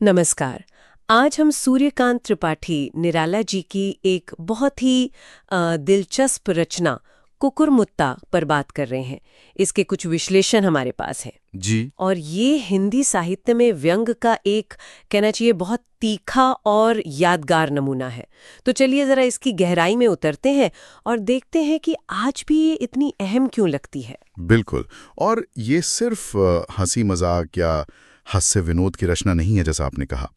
नमस्कार। आज हम सूर्यकांत त्रिपाठी निराला जी की एक बहुत ही दिलचस्प रचना कुकुरमुत्ता पर बात कर रहे हैं। इसके कुछ विश्लेषण हमारे पास हैं जी। और ये हिंदी साहित्य में व्यंग का एक कहना चाहिए बहुत तीखा और यादगार नमूना है। तो चलिए ज़रा इसकी गहराई में उतरते हैं और देखते हैं कि आज भी ये इतनी अहम क्यों लगती है। बिल्कुल। और ये सिर्फ हंसी मजाक या हास्य विनोद की रचना नहीं है, जैसा आपने कहा।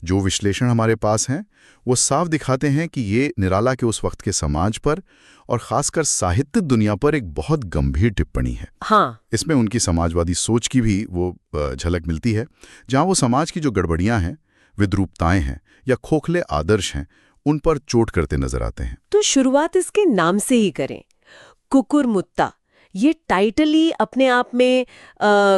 जो विश्लेषण हमारे पास हैं वो साफ दिखाते हैं कि ये निराला के उस वक्त के समाज पर और खासकर साहित्य दुनिया पर एक बहुत गंभीर टिप्पणी है। हाँ। इसमें उनकी समाजवादी सोच की भी वो झलक मिलती है, जहां वो समाज की जो गड़बड़ियां हैं, विद्रूपताएं हैं या खोखले आदर्श हैं, उन पर चोट करते नजर आते हैं। तो शुरुआत इसके नाम से ही करें, कुकुरमुत्ता। ये टाइटल ही अपने आप में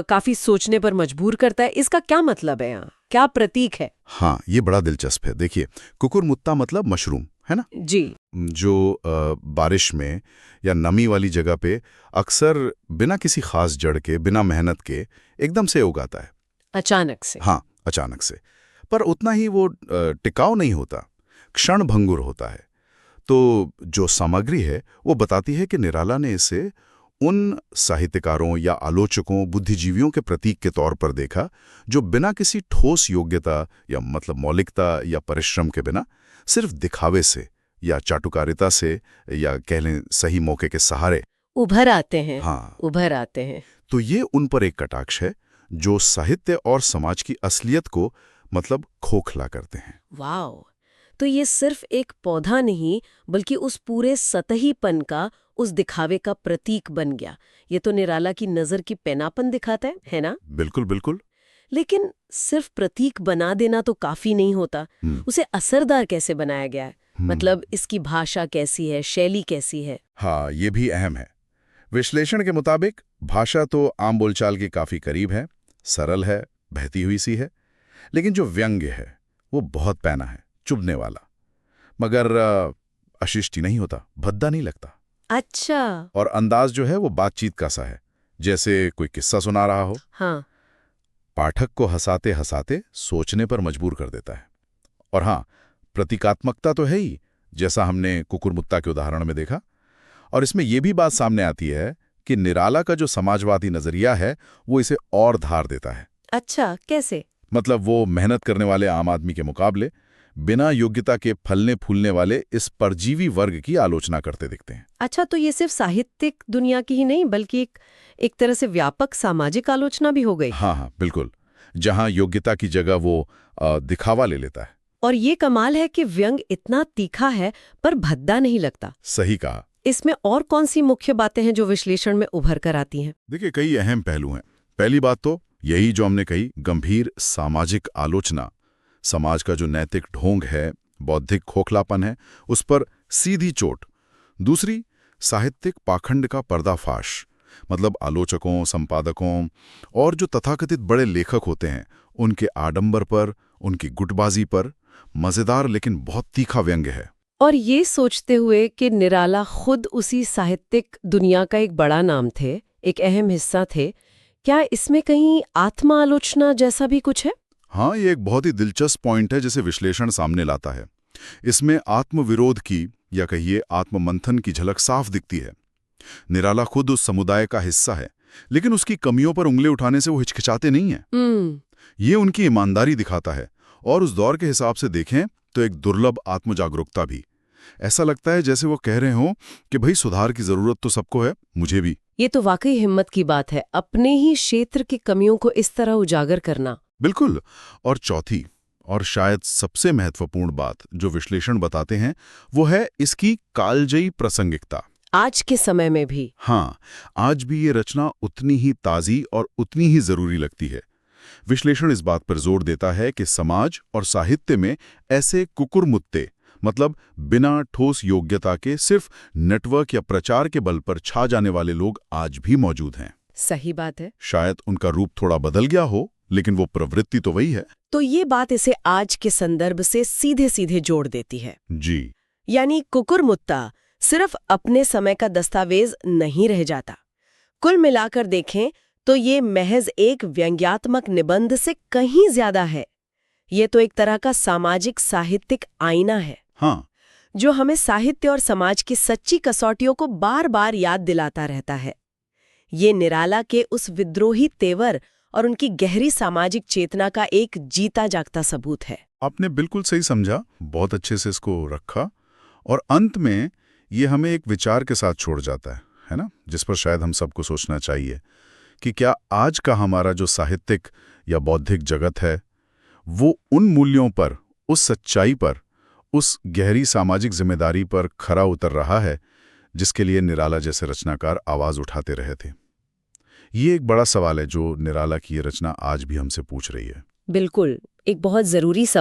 काफी सोचने पर मजबूर करता है। इसका क्या मतलब है यहाँ, क्या प्रतीक है? हाँ, ये बड़ा दिलचस्प है। देखिए, कुकुरमुत्ता मतलब मशरूम है ना, जी। जो बारिश में या नमी वाली जगह पे अक्सर बिना किसी खास जड़ के, बिना मेहनत के एकदम से उगाता है। अचानक से। हाँ, अचानक से। पर उतना ही वो टिकाऊ नहीं होता, क्षणभंगुर होता है। तो जो सामग्री है वो बताती है कि निराला ने इसे उन साहित्यकारों या आलोचकों, बुद्धिजीवियों के प्रतीक के तौर पर देखा जो बिना किसी ठोस योग्यता या मतलब मौलिकता या परिश्रम के बिना सिर्फ दिखावे से या चाटुकारिता से या कह लें सही मौके के सहारे उभर आते हैं। हाँ, उभर आते हैं। तो ये उन पर एक कटाक्ष है जो साहित्य और समाज की असलियत को मतलब खोखला करते हैं। वाओ। तो ये सिर्फ एक पौधा नहीं बल्कि उस पूरे सतहीपन का, उस दिखावे का प्रतीक बन गया। ये तो निराला की नजर की पैनापन दिखाता है ना? बिल्कुल बिल्कुल। लेकिन सिर्फ प्रतीक बना देना तो काफी नहीं होता। हम्म, उसे असरदार कैसे बनाया गया है? हम्म। मतलब इसकी भाषा कैसी है, शैली कैसी है? हाँ, ये भी अहम है। विश्लेषण के मुताबिक भाषा तो आम बोलचाल के काफी करीब है, सरल है, बहती हुई सी है। लेकिन जो व्यंग्य है वो बहुत पैना है, चुभने वाला। मगर अशिष्टी नहीं होता, भद्दा नहीं लगता। अच्छा। और अंदाज जो है वो बातचीत का सा है, जैसे कोई किस्सा सुना रहा हो। हाँ। पाठक को हंसाते हंसाते सोचने पर मजबूर कर देता है। और हाँ, प्रतीकात्मकता तो है ही, जैसा हमने कुकुरमुत्ता के उदाहरण में देखा। और इसमें यह भी बात सामने आती है कि निराला का जो समाजवादी नजरिया है वो इसे और धार देता है। अच्छा, कैसे? मतलब वो मेहनत करने वाले आम आदमी के मुकाबले बिना योग्यता के फलने फूलने वाले इस परजीवी वर्ग की आलोचना करते दिखते हैं। अच्छा, तो ये सिर्फ साहित्यिक दुनिया की ही नहीं बल्कि एक तरह से व्यापक सामाजिक आलोचना भी हो गई। हाँ हाँ, बिल्कुल। जहां योग्यता की जगह वो दिखावा ले लेता है। और ये कमाल है कि व्यंग इतना तीखा है पर भद्दा नहीं लगता। सही कहा। इसमें और कौन सी मुख्य बातें हैं जो विश्लेषण में उभर कर आती हैं? देखिए, कई अहम पहलू हैं। पहली बात तो यही जो हमने कही, गंभीर सामाजिक आलोचना। समाज का जो नैतिक ढोंग है, बौद्धिक खोखलापन है, उस पर सीधी चोट। दूसरी, साहित्यिक पाखंड का पर्दाफाश। मतलब आलोचकों, संपादकों और जो तथाकथित बड़े लेखक होते हैं उनके आडंबर पर, उनकी गुटबाजी पर मजेदार लेकिन बहुत तीखा व्यंग्य है। और ये सोचते हुए कि निराला खुद उसी साहित्यिक दुनिया का एक बड़ा नाम थे, एक अहम हिस्सा थे, क्या इसमें कहीं आत्म आलोचना जैसा भी कुछ है? हाँ, ये एक बहुत ही दिलचस्प पॉइंट है जिसे विश्लेषण सामने लाता है। इसमें आत्मविरोध की या कहिए आत्ममंथन की झलक साफ दिखती है। निराला खुद उस समुदाय का हिस्सा है, लेकिन उसकी कमियों पर उंगली उठाने से वो हिचकिचाते नहीं हैं। ये उनकी ईमानदारी दिखाता है। और उस दौर के हिसाब से देखें तो एक दुर्लभ आत्मजागरूकता भी। ऐसा लगता है जैसे वो कह रहे हों कि भाई, सुधार की जरूरत तो सबको है, मुझे भी। ये तो वाकई हिम्मत की बात है, अपने ही क्षेत्र की कमियों को इस तरह उजागर करना। बिल्कुल। और चौथी और शायद सबसे महत्वपूर्ण बात जो विश्लेषण बताते हैं वो है इसकी कालजयी प्रासंगिकता। आज के समय में भी। हाँ, आज भी ये रचना उतनी ही ताज़ी और उतनी ही जरूरी लगती है। विश्लेषण इस बात पर जोर देता है कि समाज और साहित्य में ऐसे कुकुरमुत्ते, मतलब बिना ठोस योग्यता के सिर्फ नेटवर्क या प्रचार के बल पर छा जाने वाले लोग आज भी मौजूद हैं। सही बात है। शायद उनका रूप थोड़ा बदल गया हो, लेकिन वो प्रवृत्ति तो वही है। तो ये बात इसे आज के संदर्भ से सीधे सीधे जोड़ देती है। जी। यानी कुकुरमुत्ता सिर्फ अपने समय का दस्तावेज नहीं रह जाता। कुल मिलाकर देखें तो ये महज एक व्यंग्यात्मक निबंध से कहीं ज्यादा है। ये तो एक तरह का सामाजिक साहित्यिक आईना है, हाँ, जो हमें साहित्य और समाज की सच्ची कसौटियों को बार बार याद दिलाता रहता है। ये निराला के उस विद्रोही तेवर और उनकी गहरी सामाजिक चेतना का एक जीता जागता सबूत है। आपने बिल्कुल सही समझा, बहुत अच्छे से इसको रखा। और अंत में ये हमें एक विचार के साथ छोड़ जाता है ना, जिस पर शायद हम सबको सोचना चाहिए कि क्या आज का हमारा जो साहित्यिक या बौद्धिक जगत है वो उन मूल्यों पर, उस सच्चाई पर, उस गहरी सामाजिक जिम्मेदारी पर खरा उतर रहा है जिसके लिए निराला जैसे रचनाकार आवाज उठाते रहे थे। ये एक बड़ा सवाल है जो निराला की ये रचना आज भी हमसे पूछ रही है। बिल्कुल, एक बहुत जरूरी सवाल।